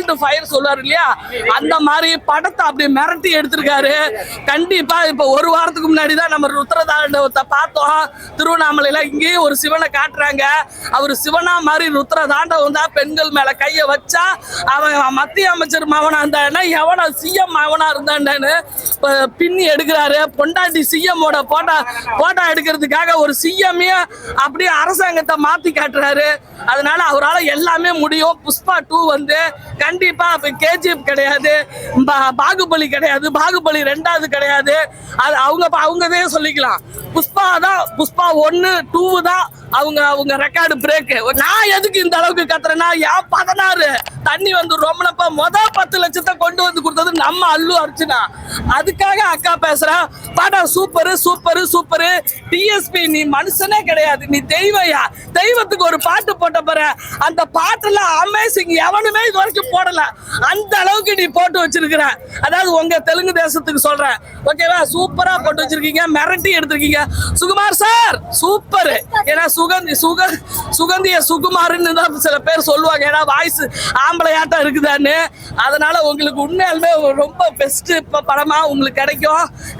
Rapid fire சொல்லுவாரு இல்லையா, அந்த மாதிரி படத்தை அப்படி மிரட்டி எடுத்திருக்காரு. கண்டிப்பா இப்ப ஒரு வாரத்துக்கு முன்னாடி தான் நம்ம ருத்ரதாண்டவத்தை பார்த்தோம் திருவண்ணாமலையில. இங்கேயும் ஒரு சிவனை காட்டுறாங்க. அவர் சிவனா மாதிரி ருத்ரதாண்டவம் தான். பெண்கள் மேல கைய வச்சா அவன் மத்திய அமைச்சர் மகனா இருந்தா எவனா சிஎம் மகனா இருந்தான்னு பின்னி எடுக்கிறாரு. பொண்டாட்டி சிஎம்மோட போட்டோ எடுக்கிறதுக்காக ஒரு சிஎம்மே அப்படியே அரசாங்கத்தை மாத்தி காட்டுறாரு. அதனால அவரால் எல்லாமே முடியும். புஷ்பா 2 வந்து கண்டிப்பா கேஜிஎஃப் கிடையாது, பாகுபலி கிடையாது, பாகுபலி 2வது கிடையாது. அது அவங்கதே சொல்லிக்கலாம். புஷ்பா 1 2 தான் அவங்க ரெக்கார்டு பிரேக். நான் எதுக்கு இந்த அளவுக்கு கத்துறேன்னா, 16 தண்ணி வந்து ரொம்பனப்ப 10 லட்சத்தை கொண்டு வந்து கொடுத்தது நம்ம அல்லு அர்ச்சனா. அதுக்காக அக்கா பேசுறா. படம் சூப்பரு சூப்பரு சூப்பரு. டிஎஸ்பி நீ மனுஷனே கிடையாது, நீ தெய்வயா. தெய்வத்துக்கு ஒரு பாட்டு போட்ட பாரு, அந்த பாட்டுல அமேசிங் எவனுமே இது வரைக்கும் போடல. அந்த அளவுக்கு நீ போட்டு வச்சிருக்கிற. அதாவது உங்க தெலுங்கு தேசத்துக்கு சொல்றேன், ஓகேவா? சூப்பரா போட்டு வச்சிருக்கீங்க, மிரட்டி எடுத்திருக்கீங்க. Sukumar sir super. ஏன்னா சுகந்திய சுகுமார்னு தான் சில பேர் சொல்லுவாங்க, ஏன்னா வாய்ஸ் ஆம்பளையாட்டம் இருக்குதான்னு. அதனால உங்களுக்கு உண்மையாலுமே ரொம்ப பெஸ்ட் படமா உங்களுக்கு கிடைக்கும்.